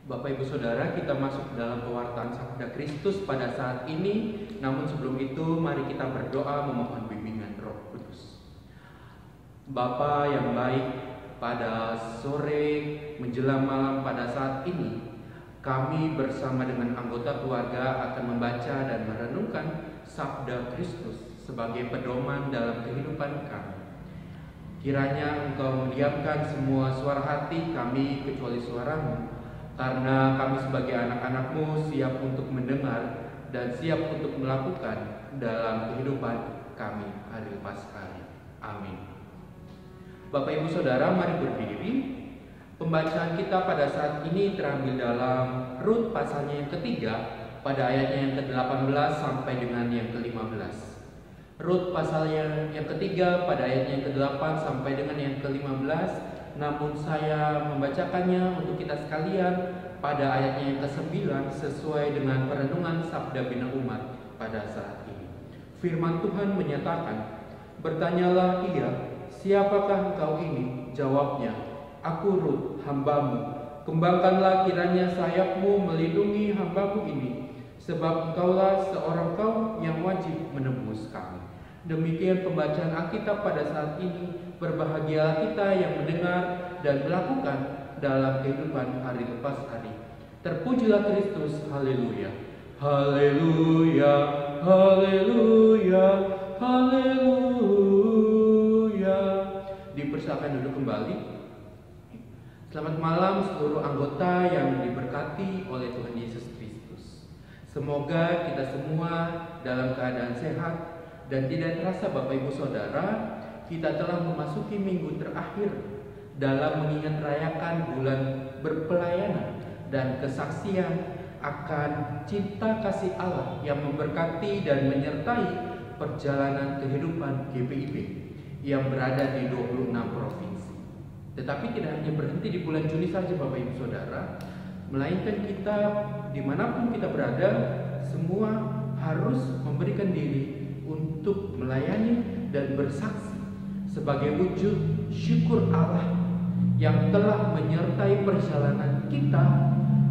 Bapak Ibu Saudara, kita masuk dalam pewartaan Sabda Kristus pada saat ini. Namun sebelum itu, mari kita berdoa memohon bimbingan Roh Kudus. Bapa yang baik, pada sore menjelang malam pada saat ini, kami bersama dengan anggota keluarga akan membaca dan merenungkan Sabda Kristus sebagai pedoman dalam kehidupan kami. Kiranya Engkau mendiamkan semua suara hati kami kecuali suara-Mu, karena kami sebagai anak-anak-Mu siap untuk mendengar dan siap untuk melakukan dalam kehidupan kami hari lepas hari. Amin. Bapak Ibu Saudara, mari berdiri. Pembacaan kita pada saat ini terambil dalam Rut pasalnya yang ketiga, pada ayatnya yang ke-18 sampai dengan yang ke-15. Rut pasalnya yang ketiga pada ayatnya yang ke-8 sampai dengan yang ke-15. Namun saya membacakannya untuk kita sekalian pada ayatnya yang ke-9 sesuai dengan perenungan Sabda Bina Umat pada saat ini. Firman Tuhan menyatakan, "Bertanyalah ia, siapakah engkau ini?" Jawabnya, "Aku Rut, hambamu. Kembangkanlah kiranya sayapmu melindungi hambamu ini, sebab engkaulah seorang kaum yang wajib menebus kami." Demikian pembacaan Alkitab pada saat ini. Berbahagialah kita yang mendengar dan melakukan dalam kehidupan hari lepas hari. Terpujilah Kristus, haleluya. Haleluya, haleluya, haleluya. Dipersilakan duduk kembali. Selamat malam seluruh anggota yang diberkati oleh Tuhan Yesus Kristus. Semoga kita semua dalam keadaan sehat. Dan tidak terasa Bapak Ibu Saudara, kita telah memasuki minggu terakhir dalam mengingat rayakan bulan berpelayanan dan kesaksian akan cinta kasih Allah yang memberkati dan menyertai perjalanan kehidupan GPIB yang berada di 26 provinsi. Tetapi tidak hanya berhenti di bulan Juni saja Bapak Ibu Saudara, melainkan kita dimanapun kita berada, semua harus memberikan diri untuk melayani dan bersaksi sebagai wujud syukur Allah yang telah menyertai perjalanan kita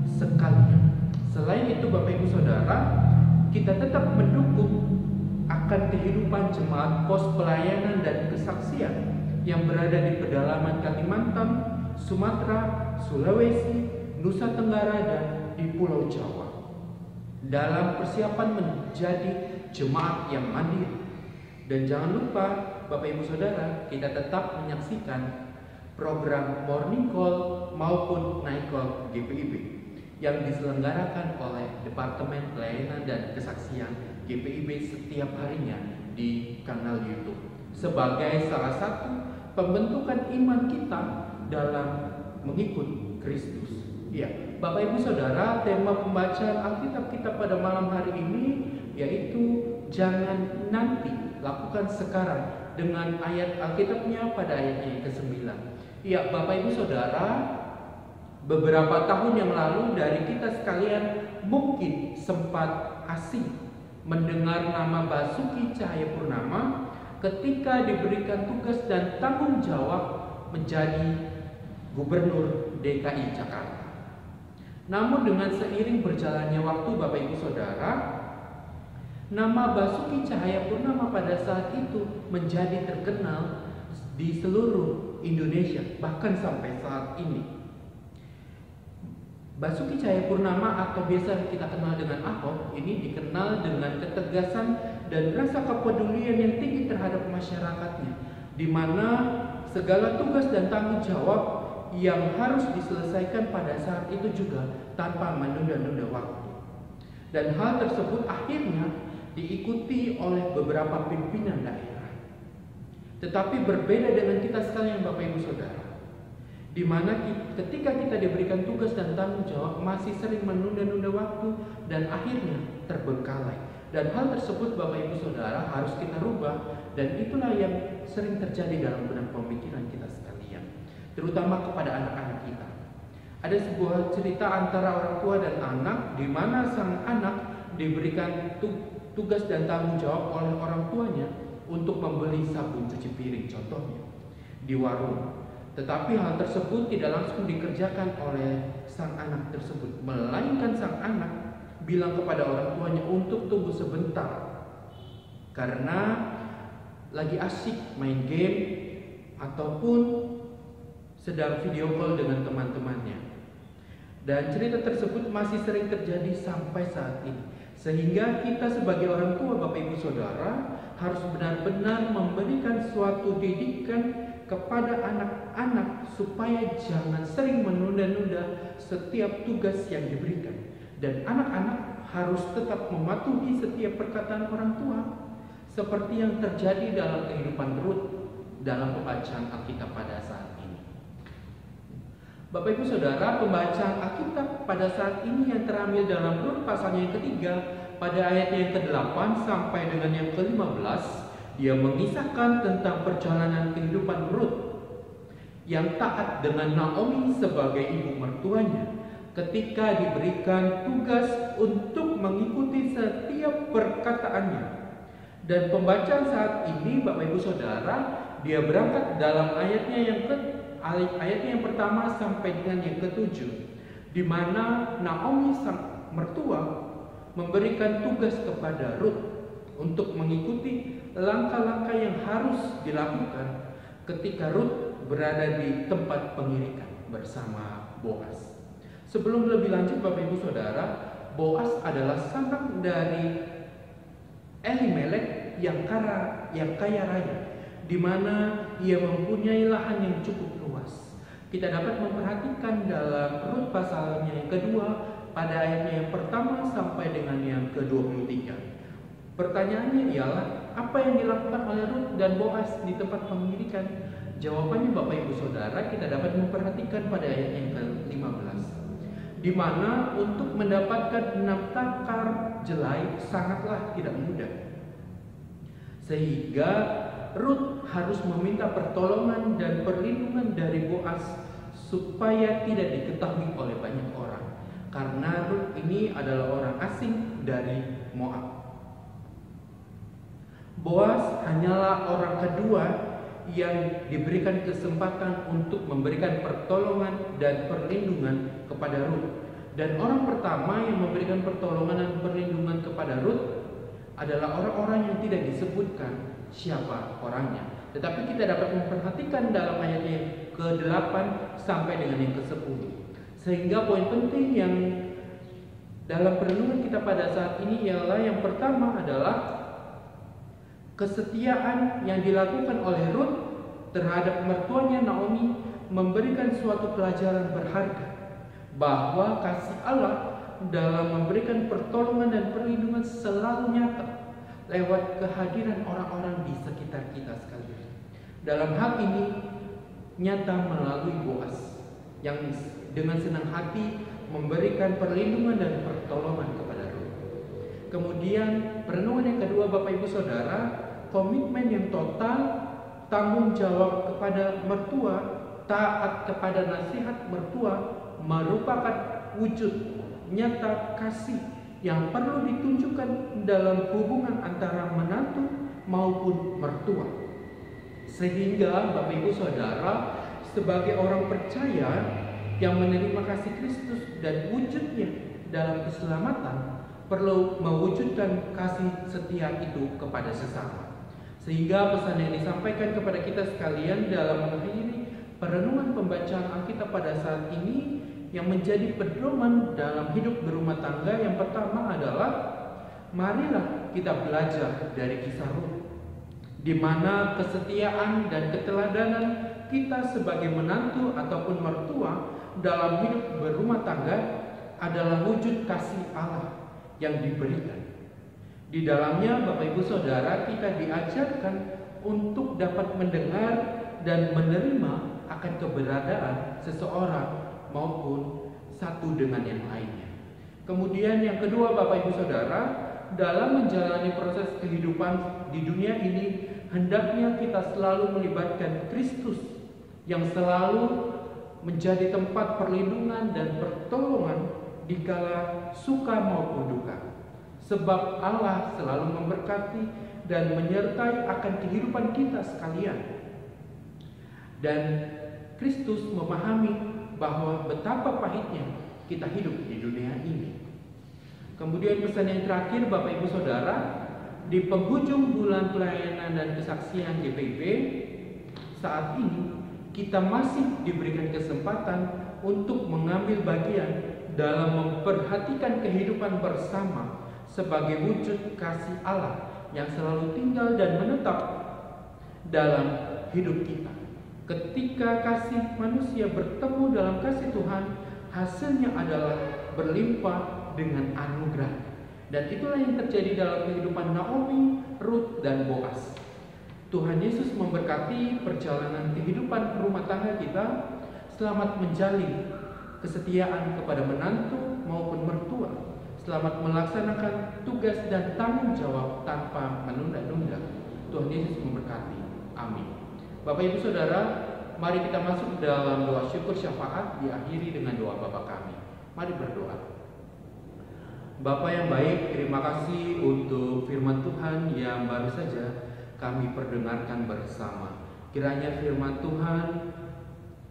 sekalian. Selain itu Bapak Ibu Saudara, kita tetap mendukung akan kehidupan jemaat pos pelayanan dan kesaksian yang berada di pedalaman Kalimantan, Sumatera, Sulawesi, Nusa Tenggara, dan di Pulau Jawa dalam persiapan menjadi jemaat yang mandiri. Dan jangan lupa Bapak Ibu Saudara, kita tetap menyaksikan program Morning Call maupun Night Call GPIB yang diselenggarakan oleh Departemen Pelayanan dan Kesaksian GPIB setiap harinya di kanal YouTube sebagai salah satu pembentukan iman kita dalam mengikut Kristus. Ya, Bapak Ibu Saudara, tema pembacaan Alkitab kita pada malam hari ini yaitu jangan nanti, lakukan sekarang, dengan ayat Alkitabnya pada ayatnya yang ke-9. Ya, Bapak Ibu Saudara, beberapa tahun yang lalu dari kita sekalian mungkin sempat asing mendengar nama Basuki Cahayapurnama ketika diberikan tugas dan tanggung jawab menjadi Gubernur DKI Jakarta. Namun dengan seiring berjalannya waktu Bapak Ibu Saudara, nama Basuki Cahayapurnama pada saat itu menjadi terkenal di seluruh Indonesia, bahkan sampai saat ini. Basuki Cahayapurnama atau biasa kita kenal dengan Ahok ini dikenal dengan ketegasan dan rasa kepedulian yang tinggi terhadap masyarakatnya, di mana segala tugas dan tanggung jawab yang harus diselesaikan pada saat itu juga tanpa menunda-nunda waktu. Dan hal tersebut akhirnya diikuti oleh beberapa pimpinan daerah. Tetapi berbeda dengan kita sekalian Bapak Ibu Saudara, di mana ketika kita diberikan tugas dan tanggung jawab masih sering menunda-nunda waktu dan akhirnya terbengkalai. Dan hal tersebut Bapak Ibu Saudara harus kita rubah, dan itulah yang sering terjadi dalam benak pemikiran kita sekalian, terutama kepada anak-anak kita. Ada sebuah cerita antara orang tua dan anak, di mana sang anak diberikan tugas dan tanggung jawab oleh orang tuanya untuk membeli sabun cuci piring contohnya di warung. Tetapi hal tersebut tidak langsung dikerjakan oleh sang anak tersebut, melainkan sang anak bilang kepada orang tuanya untuk tunggu sebentar karena lagi asik main game ataupun sedang video call dengan teman-temannya. Dan cerita tersebut masih sering terjadi sampai saat ini. Sehingga kita sebagai orang tua, Bapak Ibu Saudara, harus benar-benar memberikan suatu didikan kepada anak-anak supaya jangan sering menunda-nunda setiap tugas yang diberikan. Dan anak-anak harus tetap mematuhi setiap perkataan orang tua, seperti yang terjadi dalam kehidupan Ruth dalam pembacaan Alkitab pada saat ini. Bapak Ibu Saudara, pembacaan Alkitab pada saat ini yang terambil dalam Rut pasalnya yang ketiga pada ayat yang ke-8 sampai dengan yang ke-15, dia mengisahkan tentang perjalanan kehidupan Rut yang taat dengan Naomi sebagai ibu mertuanya ketika diberikan tugas untuk mengikuti setiap perkataannya. Dan pembacaan saat ini, Bapak Ibu Saudara, dia berangkat dalam ayatnya yang pertama sampai dengan yang ke-7, di mana Naomi sang mertua memberikan tugas kepada Ruth untuk mengikuti langkah-langkah yang harus dilakukan ketika Ruth berada di tempat pengirikan bersama Boaz. Sebelum lebih lanjut, Bapak Ibu Saudara, Boaz adalah sanak dari Elimelek yang kaya raya, di mana ia mempunyai lahan yang cukup luas. Kita dapat memperhatikan dalam Rut pasalnya yang kedua pada ayatnya yang pertama sampai dengan yang ke-23. Pertanyaannya ialah, apa yang dilakukan oleh Rut dan Boaz di tempat pengirikan? Jawabannya, Bapak Ibu Saudara, kita dapat memperhatikan pada ayat yang ke-15, di mana untuk mendapatkan 6 takar jelai sangatlah tidak mudah, sehingga Rut harus meminta pertolongan dan perlindungan dari Boaz supaya tidak diketahui oleh banyak orang, karena Rut ini adalah orang asing dari Moab. Boaz hanyalah orang kedua yang diberikan kesempatan untuk memberikan pertolongan dan perlindungan kepada Rut. Dan orang pertama yang memberikan pertolongan dan perlindungan kepada Rut adalah orang-orang yang tidak disebutkan siapa orangnya. Tetapi kita dapat memperhatikan dalam ayat yang ke-8 sampai dengan yang ke-10. Sehingga poin penting yang dalam perlindungan kita pada saat ini ialah yang pertama adalah kesetiaan yang dilakukan oleh Rut terhadap mertuanya Naomi memberikan suatu pelajaran berharga bahwa kasih Allah dalam memberikan pertolongan dan perlindungan selalu nyata lewat kehadiran orang-orang di sekitar kita sekalian. Dalam hal ini nyata melalui Boaz yang dengan senang hati memberikan perlindungan dan pertolongan kepada Rut. Kemudian perenungan yang kedua, Bapak Ibu Saudara, komitmen yang total, tanggung jawab kepada mertua, taat kepada nasihat mertua merupakan wujud nyata kasih yang perlu ditunjukkan dalam hubungan antara menantu maupun mertua. Sehingga Bapak Ibu Saudara, sebagai orang percaya yang menerima kasih Kristus dan wujudnya dalam keselamatan, perlu mewujudkan kasih setia itu kepada sesama. Sehingga pesan yang disampaikan kepada kita sekalian dalam mengakhiri perenungan pembacaan Alkitab pada saat ini yang menjadi pedoman dalam hidup berumah tangga, yang pertama adalah marilah kita belajar dari kisah Rut, di mana kesetiaan dan keteladanan kita sebagai menantu ataupun mertua dalam hidup berumah tangga adalah wujud kasih Allah yang diberikan. Di dalamnya, Bapak Ibu Saudara, kita diajarkan untuk dapat mendengar dan menerima akan keberadaan seseorang maupun satu dengan yang lainnya. Kemudian yang kedua, Bapak Ibu Saudara, dalam menjalani proses kehidupan di dunia ini, hendaknya kita selalu melibatkan Kristus yang selalu menjadi tempat perlindungan dan pertolongan dikala suka maupun duka. Sebab Allah selalu memberkati dan menyertai akan kehidupan kita sekalian. Dan Kristus memahami bahwa betapa pahitnya kita hidup di dunia ini. Kemudian pesan yang terakhir Bapak Ibu Saudara, di penghujung bulan pelayanan dan kesaksian GPIB saat ini kita masih diberikan kesempatan untuk mengambil bagian dalam memperhatikan kehidupan bersama sebagai wujud kasih Allah yang selalu tinggal dan menetap dalam hidup kita. Ketika kasih manusia bertemu dalam kasih Tuhan, hasilnya adalah berlimpah dengan anugerah. Dan itulah yang terjadi dalam kehidupan Naomi, Ruth, dan Boaz. Tuhan Yesus memberkati perjalanan kehidupan rumah tangga kita. Selamat menjalin kesetiaan kepada menantu maupun mertua. Selamat melaksanakan tugas dan tanggung jawab tanpa menunda-nunda. Tuhan Yesus memberkati. Amin. Bapak Ibu Saudara, mari kita masuk dalam doa syukur syafaat, diakhiri dengan doa Bapa kami. Mari berdoa. Bapa yang baik, terima kasih untuk firman Tuhan yang baru saja kami perdengarkan bersama. Kiranya firman Tuhan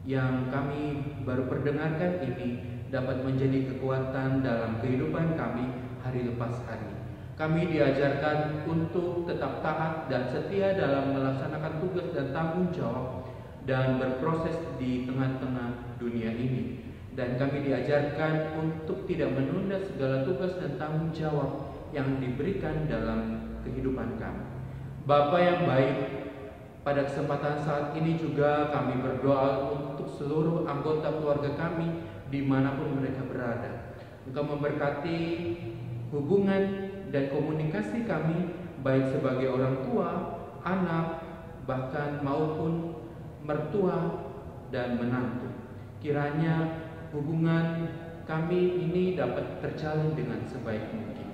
yang kami baru perdengarkan ini dapat menjadi kekuatan dalam kehidupan kami hari lepas hari. Kami diajarkan untuk tetap taat dan setia dalam melaksanakan tugas dan tanggung jawab dan berproses di tengah-tengah dunia ini. Dan kami diajarkan untuk tidak menunda segala tugas dan tanggung jawab yang diberikan dalam kehidupan kami. Bapa yang baik, pada kesempatan saat ini juga kami berdoa untuk seluruh anggota keluarga kami dimanapun mereka berada. Engkau memberkati hubungan dan komunikasi kami baik sebagai orang tua, anak, bahkan maupun mertua dan menantu. Kiranya hubungan kami ini dapat terjalin dengan sebaik mungkin.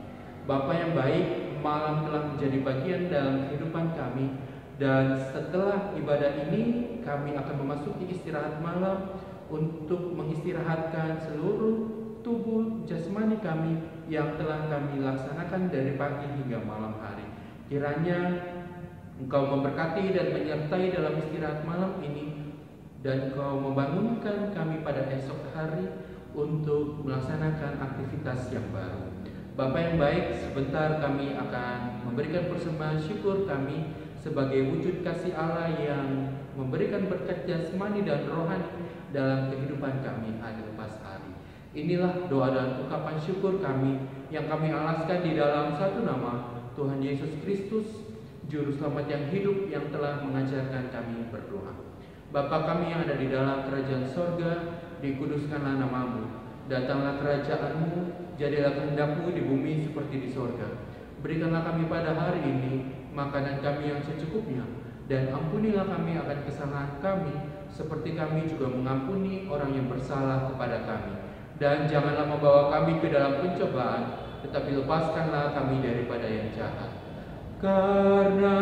Bapa yang baik, malam telah menjadi bagian dalam kehidupan kami, dan setelah ibadah ini kami akan memasuki istirahat malam untuk mengistirahatkan seluruh tubuh jasmani kami yang telah kami laksanakan dari pagi hingga malam hari. Kiranya Engkau memberkati dan menyertai dalam istirahat malam ini, dan Engkau membangunkan kami pada esok hari untuk melaksanakan aktivitas yang baru. Bapa yang baik, sebentar kami akan memberikan persembahan syukur kami sebagai wujud kasih Allah yang memberikan berkat jasmani dan rohani dalam kehidupan kami hari lepas hari. Inilah doa dan ungkapan syukur kami yang kami alaskan di dalam satu nama, Tuhan Yesus Kristus, Juru Selamat yang hidup, yang telah mengajarkan kami berdoa. Bapa kami yang ada di dalam kerajaan sorga, dikuduskanlah namamu. Datanglah kerajaanmu, jadilah kehendak-Mu di bumi seperti di sorga. Berikanlah kami pada hari ini makanan kami yang secukupnya, dan ampunilah kami akan kesalahan kami, seperti kami juga mengampuni orang yang bersalah kepada kami. Dan janganlah membawa kami ke dalam pencobaan, tetapi lepaskanlah kami daripada yang jahat. Karena